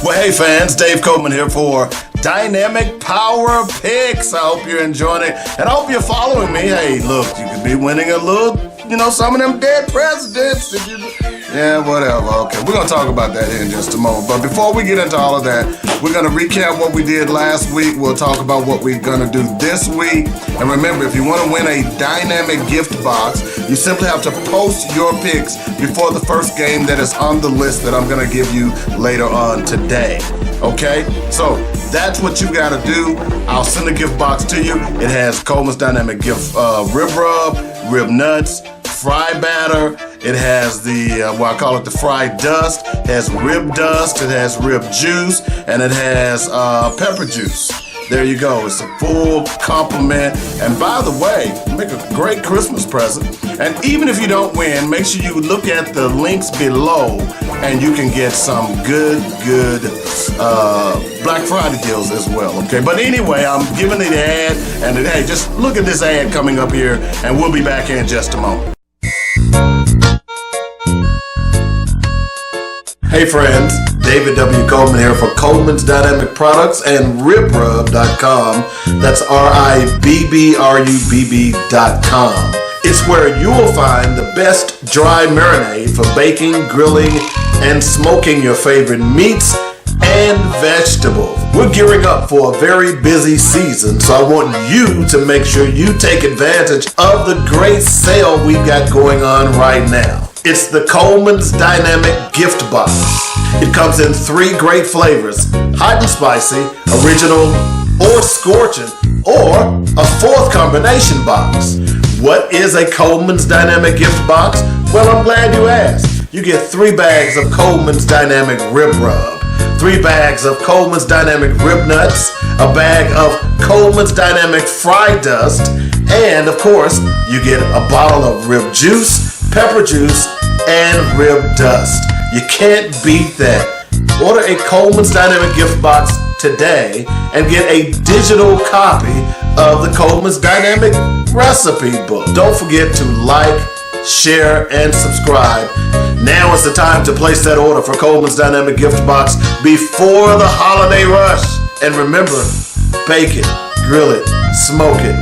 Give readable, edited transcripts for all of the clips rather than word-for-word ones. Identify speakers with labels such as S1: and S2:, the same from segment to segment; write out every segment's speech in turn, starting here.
S1: Well, hey fans, Dave Coleman here for Dynamic Power Picks. I hope you're enjoying it, and I hope you're following me. Hey, look, you could be winning a little, some of them dead presidents. Yeah, whatever. Okay, we're going to talk about that here in just a moment. But before we get into all of that, we're going to recap what we did last week. We'll talk about what we're going to do this week. And remember, if you want to win a dynamic gift box, you simply have to post your picks before the first game that is on the list that I'm going to give you later on today. Okay? So that's what you got to do. I'll send a gift box to you. It has Coleman's Dynamic Gift Rib Rub, Rib Nuts, Fry Batter. It has I call it the fried dust. It has rib dust. It has rib juice. And it has pepper juice. There you go. It's a full complement. And by the way, make a great Christmas present. And even if you don't win, make sure you look at the links below and you can get some good Black Friday deals as well. Okay. But anyway, I'm giving the ad. And hey, just look at this ad coming up here and we'll be back in just a moment. Hey friends, David W. Coleman here for Coleman's Dynamic Products and RibRub.com. That's RIBBRUBB.com. It's where you will find the best dry marinade for baking, grilling, and smoking your favorite meats and vegetables. We're gearing up for a very busy season, so I want you to make sure you take advantage of the great sale we've got going on right now. It's the Coleman's Dynamic Gift Box. It comes in 3 great flavors, hot and spicy, original, or scorching, or a 4th combination box. What is a Coleman's Dynamic Gift Box? Well, I'm glad you asked. You get 3 bags of Coleman's Dynamic Rib Rub, 3 bags of Coleman's Dynamic Rib Nuts, a bag of Coleman's Dynamic Fry Dust, and of course, you get a bottle of rib juice, pepper juice, and rib dust. You can't beat that. Order a Coleman's Dynamic Gift Box today and get a digital copy of the Coleman's Dynamic Recipe Book. Don't forget to like, share, and subscribe. Now is the time to place that order for Coleman's Dynamic Gift Box before the holiday rush. And remember, bake it, grill it, smoke it.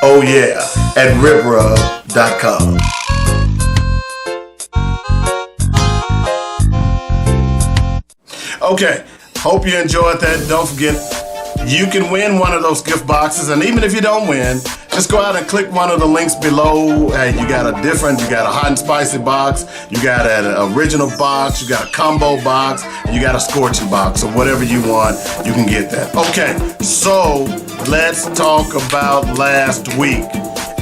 S1: Oh yeah, at RibRub.com. Okay, hope you enjoyed that. Don't forget, you can win one of those gift boxes, and even if you don't win, just go out and click one of the links below. Hey, you got a hot and spicy box, you got an original box, you got a combo box, and you got a scorching box. So whatever you want, you can get that. Okay, so let's talk about last week.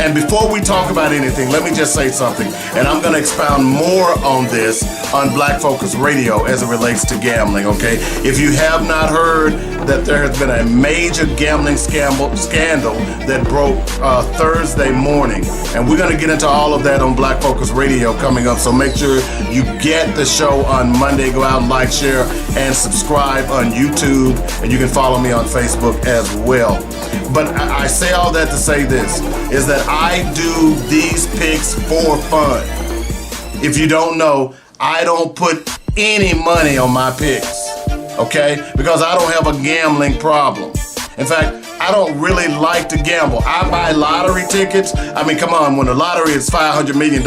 S1: And before we talk about anything, let me just say something. And I'm going to expound more on this on Black Focus Radio as it relates to gambling, okay? If you have not heard that there has been a major gambling scandal that broke Thursday morning. And we're going to get into all of that on Black Focus Radio coming up. So make sure you get the show on Monday. Go out and like, share, and subscribe on YouTube. And you can follow me on Facebook as well. But I say all that to say this, is that I do these picks for fun. If you don't know, I don't put any money on my picks, okay? Because I don't have a gambling problem. In fact, I don't really like to gamble. I buy lottery tickets. I mean, come on, when the lottery is $500 million,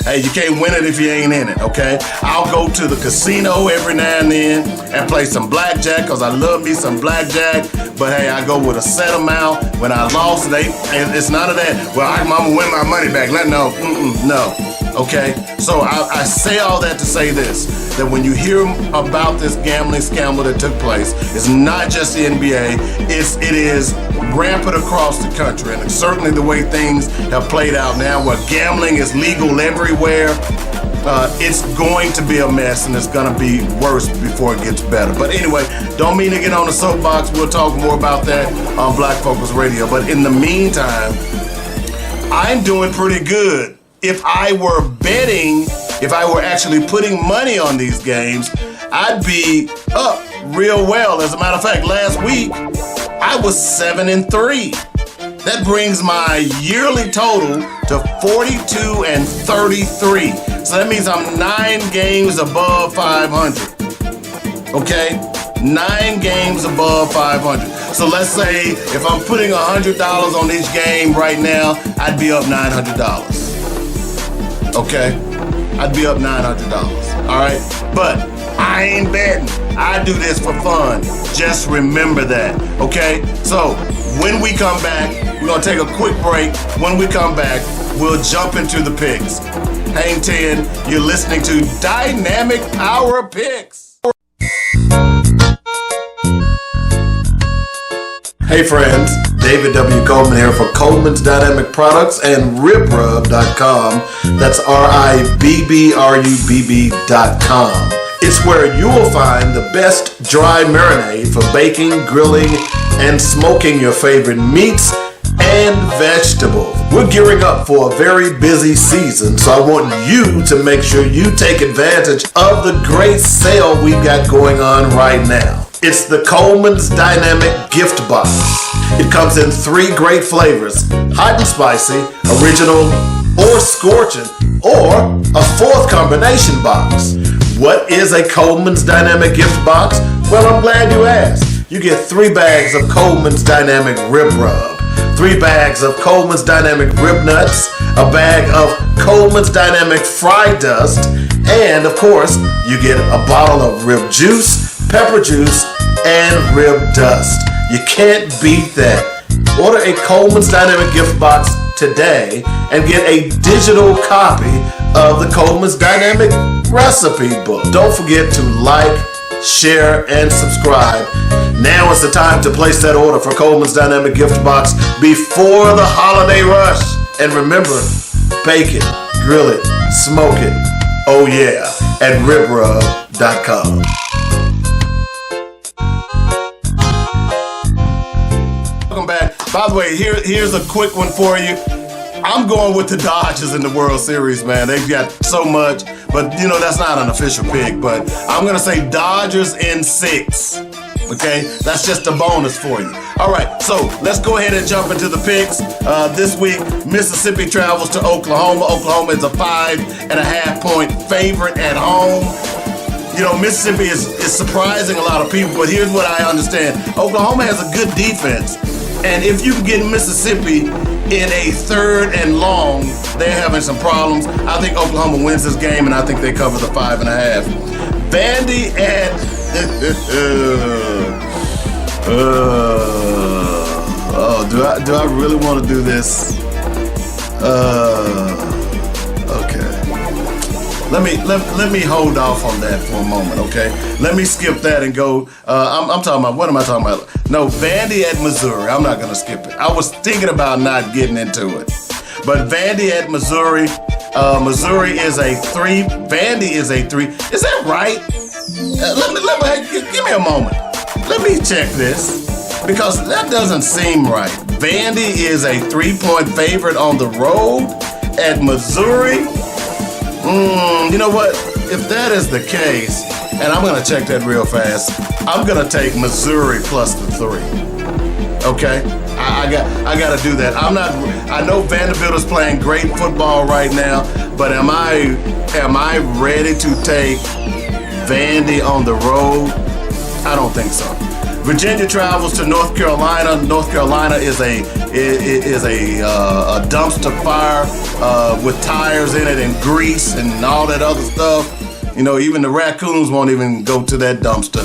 S1: hey, you can't win it if you ain't in it, okay? I'll go to the casino every now and then and play some blackjack because I love me some blackjack. But hey, I go with a set amount. When I lost, it's none of that. Well, I'm gonna win my money back. No. Okay, so I say all that to say this, that when you hear about this gambling scandal that took place, it's not just the NBA, it is rampant across the country, and it's certainly the way things have played out now, where gambling is legal everywhere. It's going to be a mess, and it's going to be worse before it gets better. But anyway, don't mean to get on the soapbox. We'll talk more about that on Black Focus Radio. But in the meantime, I'm doing pretty good. If I were betting, if I were actually putting money on these games, I'd be up real well. As a matter of fact, last week, I was 7-3. That brings my yearly total to 42-33. So that means I'm 9 games above 500. Okay? 9 games above 500. So let's say if I'm putting $100 on each game right now, I'd be up $900. Okay? I'd be up $900. All right? But I ain't betting. I do this for fun. Just remember that. Okay? So when we come back, we're going to take a quick break. When we come back, we'll jump into the picks. Hang 10, you're listening to Dynamic Power Picks. Hey friends, David W. Coleman here for Coleman's Dynamic Products and RibRub.com. That's RIBBRUBB.com. It's where you will find the best dry marinade for baking, grilling, and smoking your favorite meats and vegetables. We're gearing up for a very busy season, so I want you to make sure you take advantage of the great sale we've got going on right now. It's the Coleman's Dynamic Gift Box. It comes in 3 great flavors: hot and spicy, original, or scorching, or a 4th combination box. What is a Coleman's Dynamic Gift Box? Well, I'm glad you asked. You get 3 bags of Coleman's Dynamic Rib Rub, 3 bags of Coleman's Dynamic Rib Nuts, a bag of Coleman's Dynamic Fry Dust, and of course, you get a bottle of rib juice, pepper juice, and rib dust. You can't beat that. Order a Coleman's Dynamic Gift Box today and get a digital copy of the Coleman's Dynamic Recipe Book. Don't forget to like, share, and subscribe. Now is the time to place that order for Coleman's Dynamic Gift Box before the holiday rush. And remember, bake it, grill it, smoke it. Oh yeah, at RibRub.com. Welcome back. By the way, here's a quick one for you. I'm going with the Dodgers in the World Series, man. They've got so much, but you know, that's not an official pick, but I'm going to say Dodgers in 6. Okay, that's just a bonus for you. All right, so let's go ahead and jump into the picks. This week, Mississippi travels to Oklahoma. Oklahoma is a 5.5-point favorite at home. You know, Mississippi is surprising a lot of people, but here's what I understand. Oklahoma has a good defense, and if you can get Mississippi in a 3rd and long, they're having some problems. I think Oklahoma wins this game, and I think they cover the 5.5. Vandy at do I really want to do this? Okay. Let me hold off on that for a moment, okay? Let me skip that and go. I'm talking about, what am I talking about? No, Vandy at Missouri. I'm not gonna skip it. I was thinking about not getting into it, but Vandy at Missouri. Missouri is a 3. Vandy is a 3. Is that right? Give me a moment. Let me check this, because that doesn't seem right. Vandy is a 3-point favorite on the road at Missouri. You know what? If that is the case, and I'm gonna check that real fast, I'm gonna take Missouri plus the 3. Okay? I gotta do that. I know Vanderbilt is playing great football right now, but am I ready to take Vandy on the road? I don't think so. Virginia travels to North Carolina. North Carolina is a dumpster fire with tires in it and grease and all that other stuff. You know, even the raccoons won't even go to that dumpster.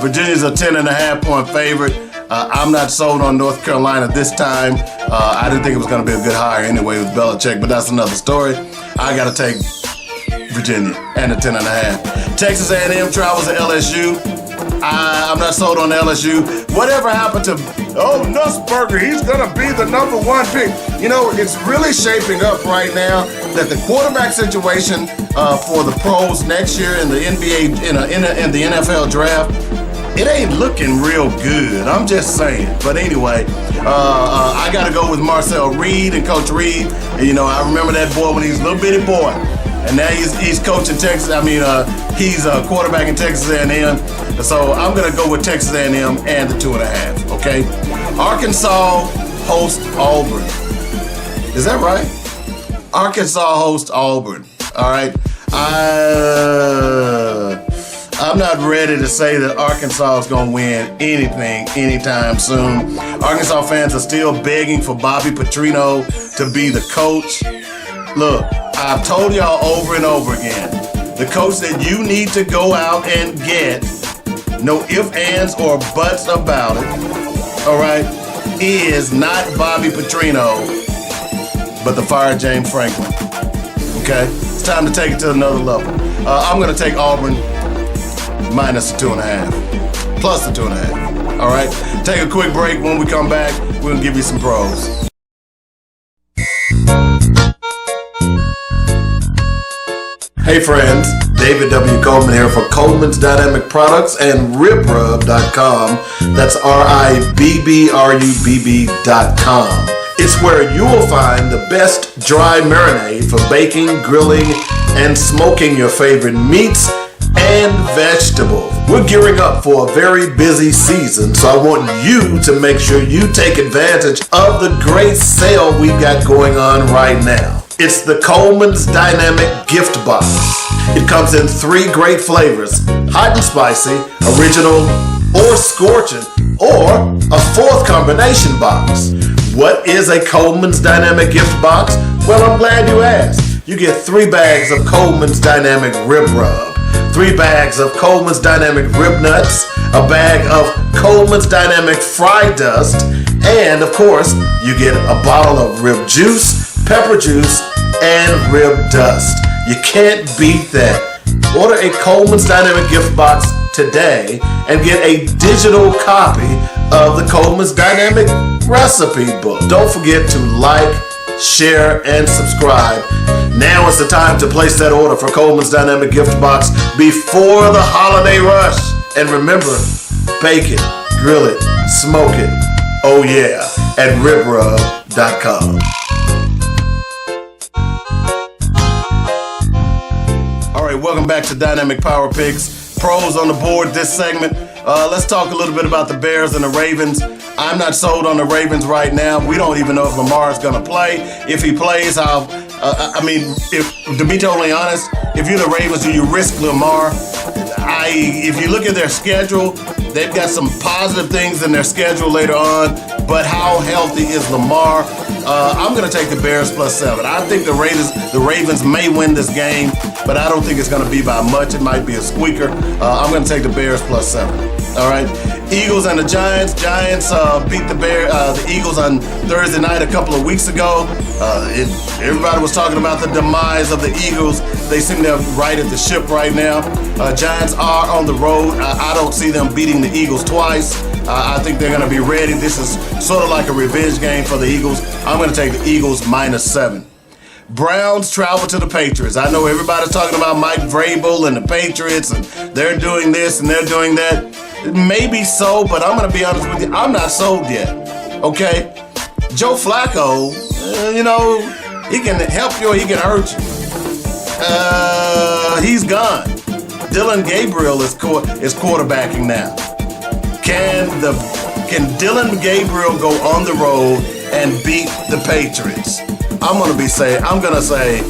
S1: Virginia's a 10.5-point favorite. I'm not sold on North Carolina this time. I didn't think it was going to be a good hire anyway with Belichick, but that's another story. I got to take Virginia and the 10.5. Texas A&M travels to LSU. I'm not sold on LSU. Whatever happened to, Nussberger, he's going to be the number 1 pick. You know, it's really shaping up right now that the quarterback situation for the pros next year in the NBA, in the NFL draft, it ain't looking real good. I'm just saying. But anyway, I got to go with Marcel Reed and Coach Reed. And, you know, I remember that boy when he was a little bitty boy. And now he's coaching Texas. He's a quarterback in Texas A&M. So I'm going to go with Texas A&M and the 2.5, okay? Arkansas hosts Auburn. Is that right? Arkansas hosts Auburn, all right? I'm not ready to say that Arkansas is going to win anything anytime soon. Arkansas fans are still begging for Bobby Petrino to be the coach. Look, I've told y'all over and over again, the coach that you need to go out and get, no ifs, ands, or buts about it, all right, is not Bobby Petrino, but the fired James Franklin. Okay? It's time to take it to another level. I'm going to take Auburn minus the 2.5, plus the 2.5. All right? Take a quick break. When we come back, we're going to give you some pros. Hey friends, David W. Coleman here for Coleman's Dynamic Products and RibRub.com. That's RIBBRUBB.com. It's where you will find the best dry marinade for baking, grilling, and smoking your favorite meats and vegetables. We're gearing up for a very busy season, so I want you to make sure you take advantage of the great sale we've got going on right now. It's the Coleman's Dynamic Gift Box. It comes in 3 great flavors: hot and spicy, original, or scorching, or a 4th combination box. What is a Coleman's Dynamic Gift Box? Well, I'm glad you asked. You get 3 bags of Coleman's Dynamic Rib Rub, 3 bags of Coleman's Dynamic Rib Nuts, a bag of Coleman's Dynamic Fry Dust, and of course, you get a bottle of rib juice, pepper juice, and rib dust. You can't beat that. Order a Coleman's Dynamic Gift Box today and get a digital copy of the Coleman's Dynamic Recipe Book. Don't forget to like, share, and subscribe. Now is the time to place that order for Coleman's Dynamic Gift Box before the holiday rush. And remember, bake it, grill it, smoke it. Oh yeah, at RibRub.com. All right, welcome back to Dynamic Power Picks. Pros on the board this segment. Let's talk a little bit about the Bears and the Ravens. I'm not sold on the Ravens right now. We don't even know if Lamar is going to play. If he plays, if to be totally honest, if you're the Ravens, do you risk Lamar? If you look at their schedule, they've got some positive things in their schedule later on, but how healthy is Lamar? I'm going to take the Bears +7. I think the Ravens may win this game, but I don't think it's going to be by much. It might be a squeaker. I'm going to take the Bears +7. All right. Eagles and the Giants. Giants beat the Eagles on Thursday night a couple of weeks ago. Everybody was talking about the demise of the Eagles. They seem to have righted the ship right now. Giants are on the road. I don't see them beating the Eagles twice. I think they're going to be ready. This is sort of like a revenge game for the Eagles. I'm going to take the Eagles -7. Browns travel to the Patriots. I know everybody's talking about Mike Vrabel and the Patriots, and they're doing this and they're doing that. Maybe so, but I'm going to be honest with you. I'm not sold yet. Okay? Joe Flacco, he can help you or he can hurt you. He's gone. Dylan Gabriel is quarterbacking now. Can Dylan Gabriel go on the road and beat the Patriots? I'm going to say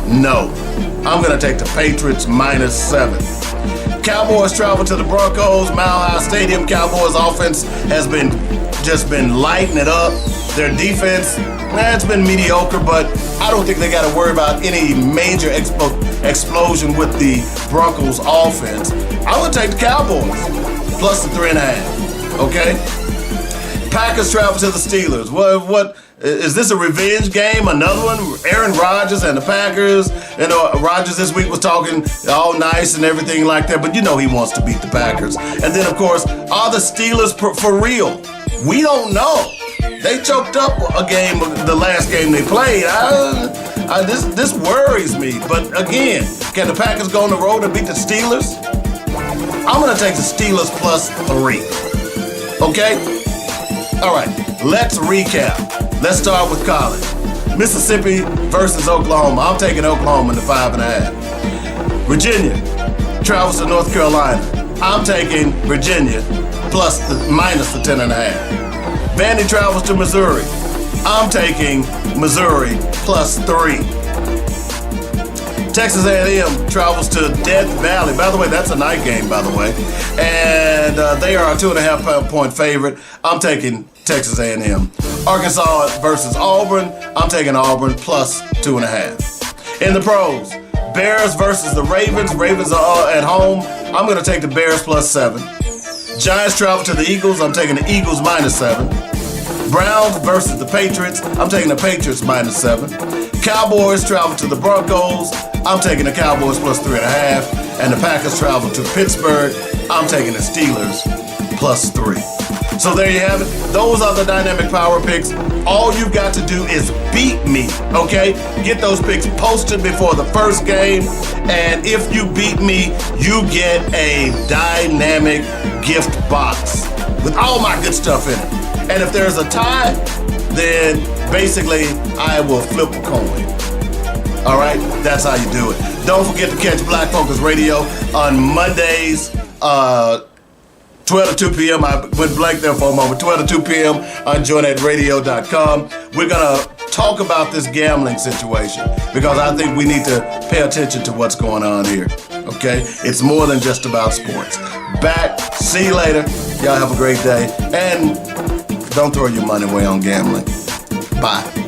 S1: no. I'm going to take the Patriots -7. Cowboys travel to the Broncos, Mile High Stadium. Cowboys offense has been lighting it up. Their defense, it's been mediocre, but I don't think they got to worry about any major explosion with the Broncos offense. I'm going to take the Cowboys plus the 3.5. Okay? Packers travel to the Steelers. What is this, a revenge game? Another one? Aaron Rodgers and the Packers. Rodgers this week was talking all nice and everything like that, but he wants to beat the Packers. And then, of course, are the Steelers for real? We don't know. They choked up a game, the last game they played. This worries me. But again, can the Packers go on the road and beat the Steelers? I'm going to take the Steelers +3. Okay? All right, let's recap. Let's start with college. Mississippi versus Oklahoma. I'm taking Oklahoma in the 5.5. Virginia travels to North Carolina. I'm taking Virginia minus the 10.5. Vandy travels to Missouri. I'm taking Missouri +3. Texas A&M travels to Death Valley. By the way, that's a night game, by the way. And they are a 2.5 point favorite. I'm taking Texas A&M. Arkansas versus Auburn. I'm taking Auburn plus 2.5. In the pros, Bears versus the Ravens. Ravens are at home. I'm going to take the Bears plus 7. Giants travel to the Eagles. I'm taking the Eagles minus 7. Browns versus the Patriots. I'm taking the Patriots minus 7. Cowboys travel to the Broncos. I'm taking the Cowboys plus 3.5. And the Packers travel to Pittsburgh. I'm taking the Steelers plus 3. So there you have it. Those are the dynamic power picks. All you've got to do is beat me, okay? Get those picks posted before the first game. And if you beat me, you get a dynamic gift box with all my good stuff in it. And if there's a tie, then basically I will flip a coin. All right? That's how you do it. Don't forget to catch Black Focus Radio on Mondays, 12 to 2 p.m. I went blank there for a moment. 12 to 2 p.m. on joinatradio.com. We're going to talk about this gambling situation because I think we need to pay attention to what's going on here. Okay? It's more than just about sports. Back. See you later. Y'all have a great day. And don't throw your money away on gambling. Bye.